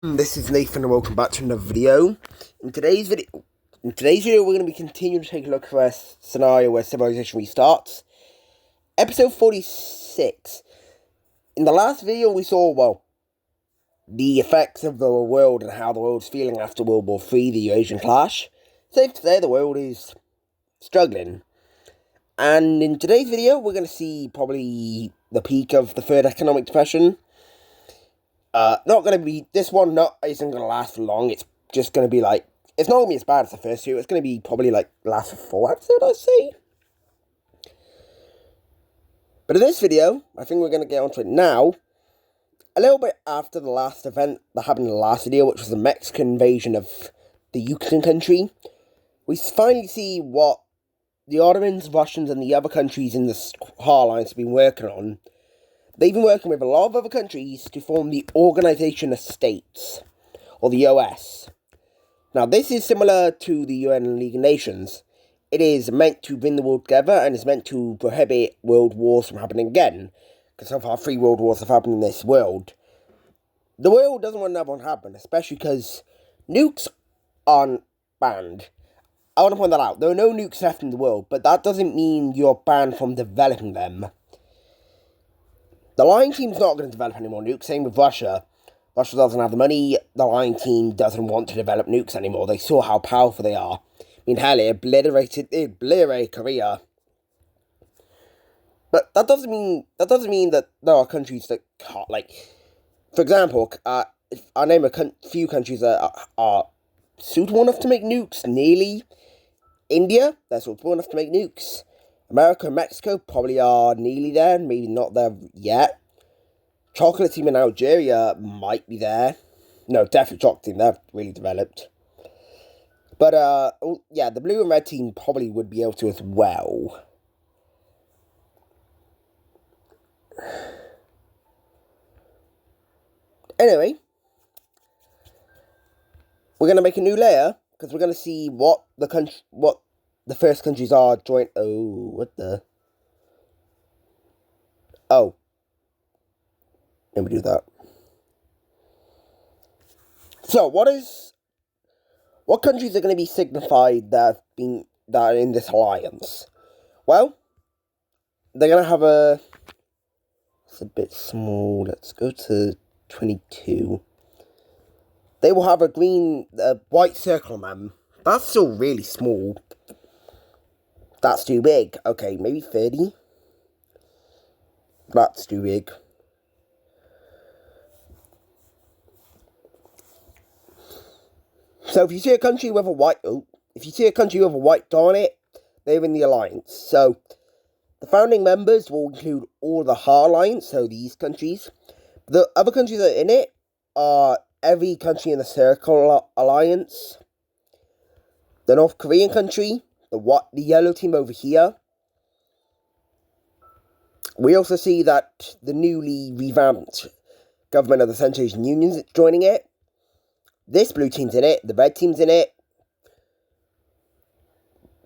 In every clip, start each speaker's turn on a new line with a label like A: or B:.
A: This is Nathan and welcome back to another video. In today's video, we're going to be continuing to take a look at a scenario where civilization restarts. Episode 46. In the last video we saw, the effects of the world and how the world's feeling after World War III, the Eurasian clash. Safe to say the world is struggling. And in today's video we're going to see probably the peak of the third economic depression. Not going to be, this one isn't going to last for long. It's just going to be like, it's not going to be as bad as the first two. It's going to be probably like, last for 4 episodes, I'd say. But in this video, I think we're going to get onto it now. A little bit after the last event that happened in the last video, which was the Mexican invasion of the Yucatan country, we finally see what the Ottomans, Russians, and the other countries in the Star Alliance have been working on. They've been working with a lot of other countries to form the Organization of States, or the OS. Now, this is similar to the UN League of Nations. It is meant to bring the world together, and is meant to prohibit world wars from happening again. Because so far, 3 world wars have happened in this world. The world doesn't want another one to happen, especially because nukes aren't banned. I want to point that out. There are no nukes left in the world, but that doesn't mean you're banned from developing them. The Lion Team's not going to develop any more nukes, same with Russia. Russia doesn't have the money, the Lion Team doesn't want to develop nukes anymore. They saw how powerful they are. I mean, hell, it obliterated Korea. But that doesn't mean that there are countries that can't, like, for example, I'll name a few countries that are suitable enough to make nukes, nearly. India, they're suitable enough to make nukes. America and Mexico probably are nearly there, maybe not there yet. Chocolate Team in Algeria might be there. No, definitely Chocolate Team, they're really developed. But, yeah, the Blue and Red Team probably would be able to as well. Anyway, we're going to make a new layer, because we're going to see what the first countries are joint. Oh, what the? Oh. Let me do that. So, what countries are going to be signified that are in this alliance? Well, they're going to have it's a bit small. Let's go to 22. They will have a white circle on them. That's still really small. That's too big. Okay, maybe 30. That's too big. So if you see a country with a white dot on it, they're in the alliance. So the founding members will include all the Star Alliance, so these countries. The other countries that are in it are every country in the Circle Alliance, the North Korean country, the yellow team over here. We also see that the newly revamped government of the Central Asian Union is joining it. This blue team's in it, the red team's in it,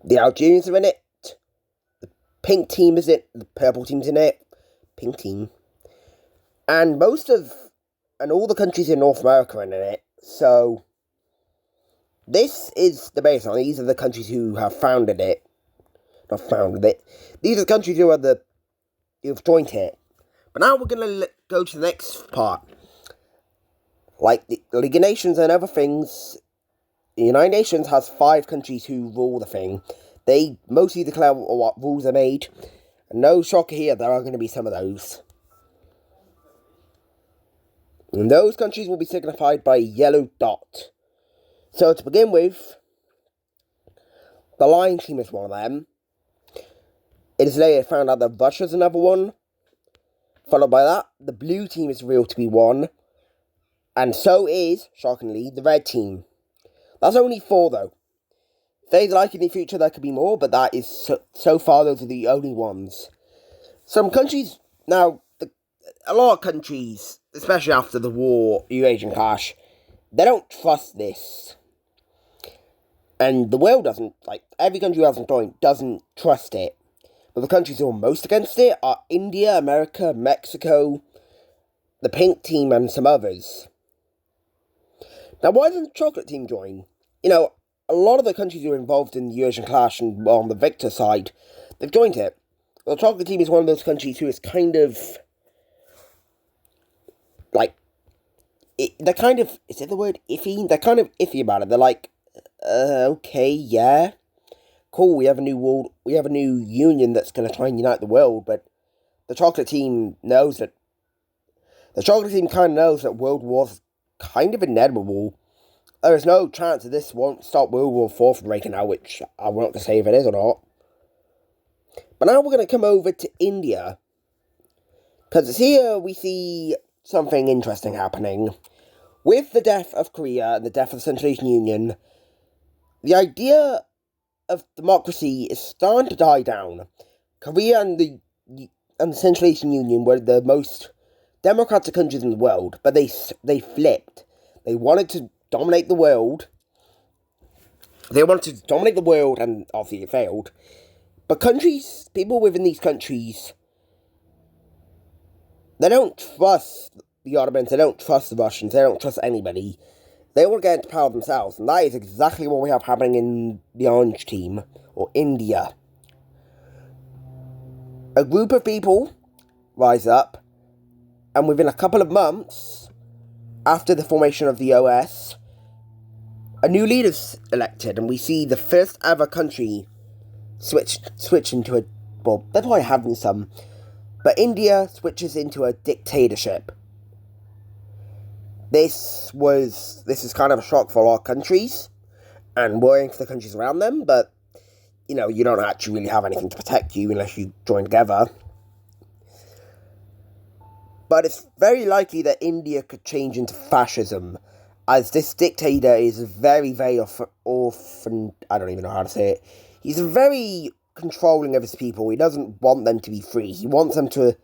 A: the Algerians are in it, the pink team is it, the purple team's in it, pink team, and all the countries in North America are in it. So this is the baseline. These are the countries who have founded it. Not founded it. These are the countries who've joined it. But now we're going to go to the next part. Like the League of Nations and other things, the United Nations has 5 countries who rule the thing. They mostly declare what rules are made. And no shocker here, there are going to be some of those. And those countries will be signified by a yellow dot. So to begin with, the Lion Team is one of them. It is later found out that Russia's another one. Followed by that, the Blue Team is revealed to be one. And so is, shockingly, the Red Team. That's only 4 though. If like in the future there could be more, but that is so far those are the only ones. Some countries, now, a lot of countries, especially after the war, Eurasian clash, they don't trust this. And the world doesn't, every country who hasn't joined doesn't trust it. But the countries who are most against it are India, America, Mexico, the Pink Team, and some others. Now, why doesn't the chocolate team join? You know, a lot of the countries who are involved in the Eurasian Clash and on the victor side, they've joined it. Well, the chocolate team is one of those countries who is kind of like they're kind of, is it the word iffy? They're kind of iffy about it. They're like, okay, yeah, cool. We have a new union that's going to try and unite the world, but the chocolate team knows that. The chocolate team kind of knows that World War's kind of inevitable. There is no chance that this won't stop World War IV from breaking out, which I won't to say if it is or not. But now we're going to come over to India, because here we see something interesting happening. With the death of Korea and the death of the Central Asian Union, the idea of democracy is starting to die down. Korea and the Central Asian Union were the most democratic countries in the world, but they flipped. They wanted to dominate the world. And obviously it failed. But people within these countries, they don't trust the Ottomans, they don't trust the Russians, they don't trust anybody. They want to get into power themselves, and that is exactly what we have happening in the Orange Team, or India. A group of people rise up, and within a couple of months, after the formation of the OS, a new leader's elected, and we see the first ever country switch into a, well, they're probably having some, but India switches into a dictatorship. This is kind of a shock for a lot of countries, and worrying for the countries around them, but, you know, you don't actually really have anything to protect you unless you join together. But it's very likely that India could change into fascism, as this dictator is very, very often, I don't even know how to say it, he's very controlling of his people. He doesn't want them to be free. He wants them to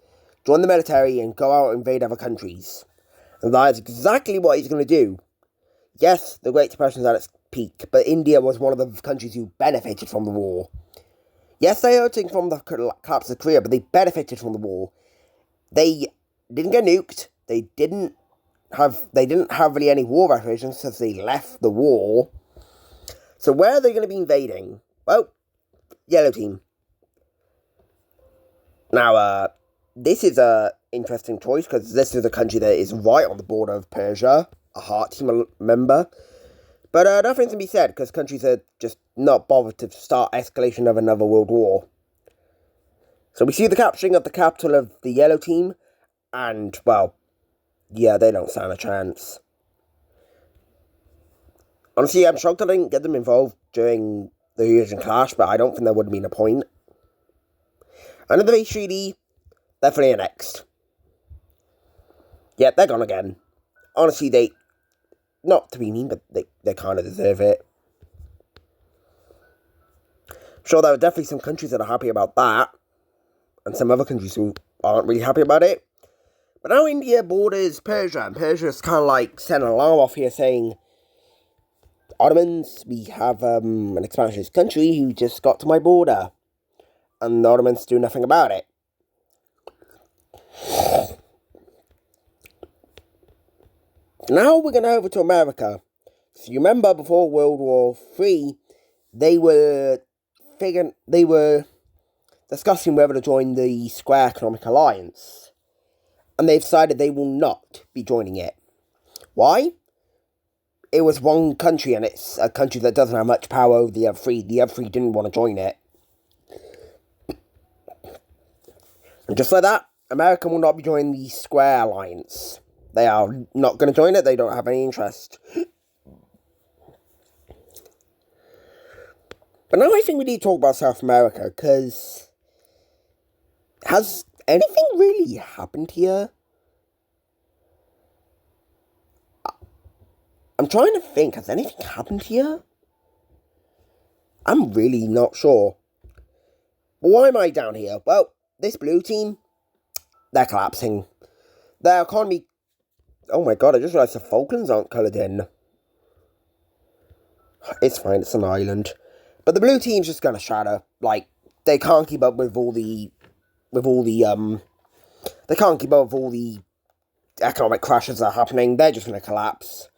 A: join the military and go out and invade other countries. And that is exactly what he's going to do. Yes, the Great Depression is at its peak, but India was one of the countries who benefited from the war. Yes, they hurting from the collapse of Korea, but they benefited from the war. They didn't get nuked. They didn't have really any war reparations since they left the war. So where are they going to be invading? Well, Yellow Team. Now, this is a interesting choice, because this is a country that is right on the border of Persia, a Heart Team member. But nothing can be said, because countries are just not bothered to start escalation of another world war. So we see the capturing of the capital of the Yellow Team, and, well, yeah, they don't stand a chance. Honestly, I'm shocked I didn't get them involved during the Eurasian Clash, but I don't think there would have been a point. Another peace treaty, definitely annexed. Yeah, they're gone again. Honestly, they, not to be mean, but they kind of deserve it. I'm sure there are definitely some countries that are happy about that, and some other countries who aren't really happy about it. But now India borders Persia, and Persia is kind of like sending an alarm off here saying, Ottomans, we have an expansionist country who just got to my border, and the Ottomans do nothing about it. Now we're going to over to America. So you remember before World War III, they were discussing whether to join the Square Economic Alliance, and they've decided they will not be joining it. Why? It was one country, and it's a country that doesn't have much power over the other three. The other three didn't want to join it. And just like that, America will not be joining the Square Alliance. They are not going to join it. They don't have any interest. But now I think we need to talk about South America, because has anything really happened here? I'm trying to think, has anything happened here? I'm really not sure. But why am I down here? Well, this blue team, they're collapsing. Their economy, oh my god, I just realised the Falklands aren't coloured in. It's fine, it's an island. But the blue team's just gonna shatter. Like, they can't keep up with all the economic crashes that are happening. They're just gonna collapse.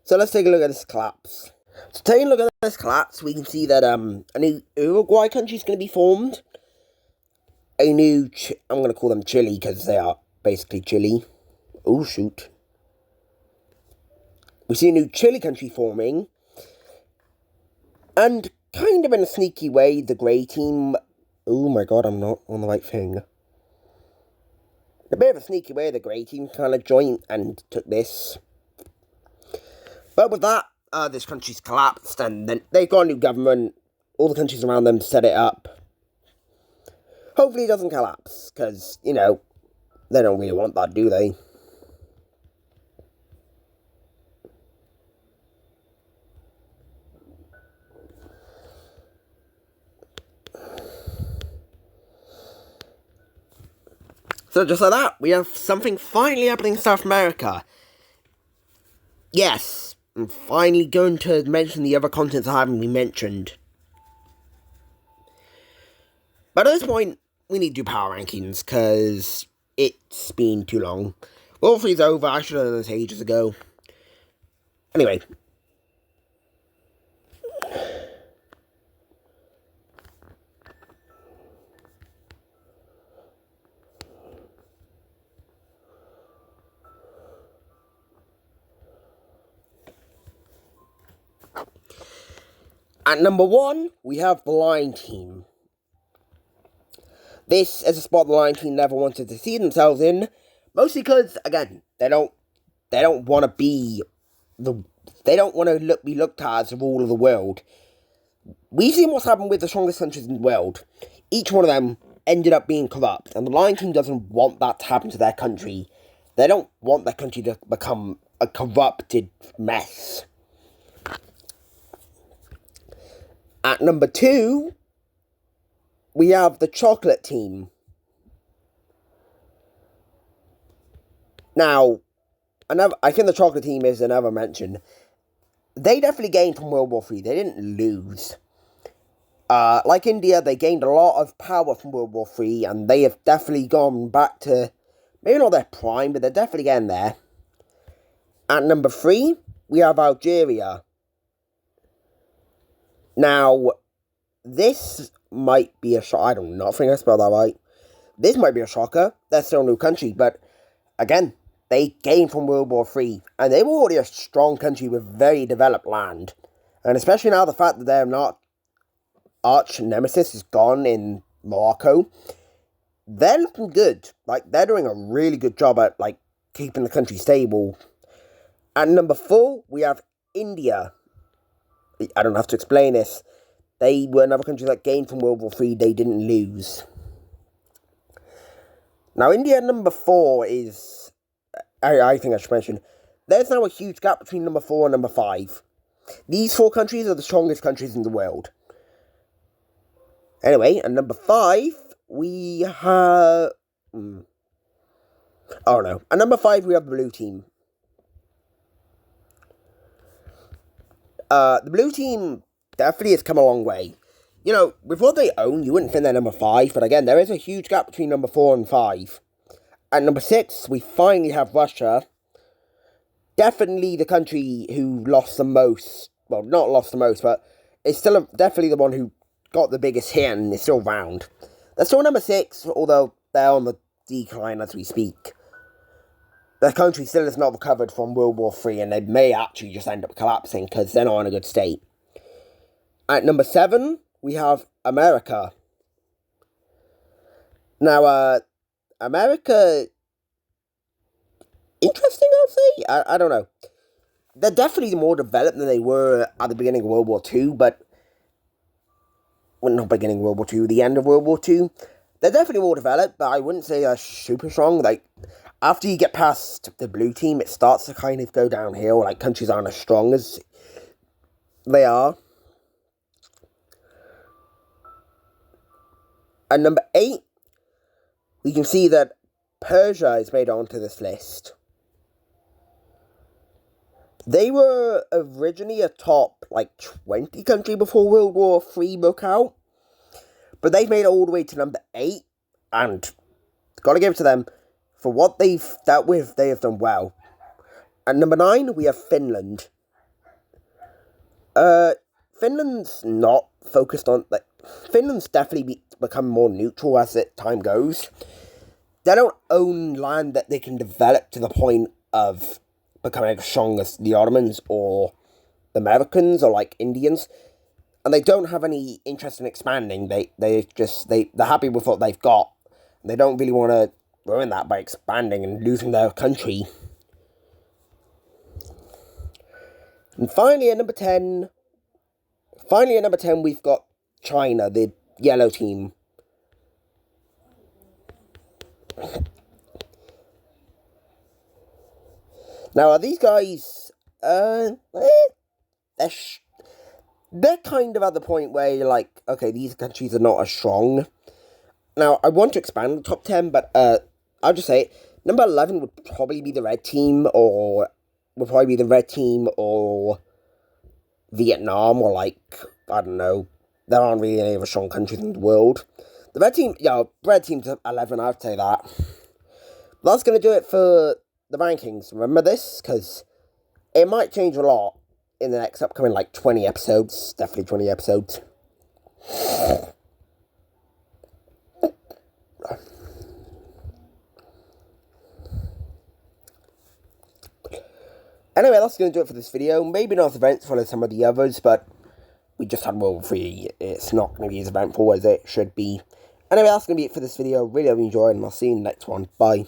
A: So let's take a look at this collapse. So taking a look at this collapse, we can see that a new Uruguay country is going to be formed. A new, I'm going to call them Chile because they are basically Chile. Oh shoot. We see a new Chile country forming. And kind of in a sneaky way, the grey team... Oh my god, I'm not on the right thing. A bit of a sneaky way, the grey team kind of joined and took this. But with that, this country's collapsed, and then they've got a new government. All the countries around them set it up. Hopefully it doesn't collapse, because, you know, they don't really want that, do they? So just like that, we have something finally happening in South America. Yes, I'm finally going to mention the other continents I haven't been mentioned. But at this point, we need to do power rankings, because it's been too long. World 3's over, I should have done this ages ago. Anyway. At number 1, we have the Lion Team. This is a spot the Lion Team never wanted to see themselves in, mostly because, again, they don't want to be they don't want to be looked at as the rule of the world. We've seen what's happened with the strongest countries in the world. Each one of them ended up being corrupt, and the Lion Team doesn't want that to happen to their country. They don't want their country to become a corrupted mess. At number 2, we have the Chocolate Team. Now, I think the Chocolate Team is another mention. They definitely gained from World War III. They didn't lose. Like India, they gained a lot of power from World War III, and they have definitely gone back to, maybe not their prime, but they're definitely getting there. At number 3, we have Algeria. Now, this might be a shock. I don't know. I think I spelled that right. This might be a shocker. They're still a new country, but again, they gained from World War III, and they were already a strong country with very developed land. And especially now the fact that their arch nemesis is gone in Morocco, they're looking good. Like, they're doing a really good job at, like, keeping the country stable. At number 4, we have India. I don't have to explain this. They were another country that gained from World War III. They didn't lose. Now, India number 4 is... I think I should mention, there's now a huge gap between number 4 and number 5. These 4 countries are the strongest countries in the world. Anyway, at number 5, we have... Oh no. At number 5, we have the Blue Team. The Blue Team definitely has come a long way. You know, with what they own, you wouldn't think they're number 5, but again, there is a huge gap between number 4 and 5. At number 6, we finally have Russia. Definitely the country who lost the most. Well, not lost the most, but it's still definitely the one who got the biggest hit and is still round. They're still number 6, although they're on the decline as we speak. Their country still has not recovered from World War III, and they may actually just end up collapsing because they're not in a good state. At number 7, we have America. Now, America, interesting, I'll say? I don't know. They're definitely more developed than they were at the beginning of World War II, but... Well, not beginning of World War II, the end of World War II. They're definitely more developed, but I wouldn't say they're super strong. Like, after you get past the Blue Team, it starts to kind of go downhill. Like, countries aren't as strong as they are. At number 8, we can see that Persia is made onto this list. They were originally a top, 20 country before World War III broke out. But they've made it all the way to number 8. And, gotta give it to them, for what they've dealt with, they have done well. At number 9, we have Finland. Finland's not focused on, like, Finland's definitely become more neutral as time goes. They don't own land that they can develop to the point of becoming as strong as the Ottomans or the Americans or, like, Indians. And they don't have any interest in expanding. They're happy with what they've got. They don't really want to ruin that by expanding and losing their country. And finally at number 10, we've got China, the yellow team. Now, are these guys, they're kind of at the point where you're like, okay, these countries are not as strong. Now, I want to expand the top 10, but I'll just say it. Number 11 would probably be the red team, or Vietnam, or, like, I don't know. There aren't really any other strong countries in the world. The red team's 11, I'd say that. That's going to do it for the rankings. Remember this, because it might change a lot in the next upcoming, like, 20 episodes. Definitely 20 episodes. Anyway, that's going to do it for this video. Maybe not as eventful as some of the others, but we just had World War 3. It's not going to be as eventful as it should be. Anyway, that's going to be it for this video. Really hope you enjoyed, and I'll see you in the next one. Bye.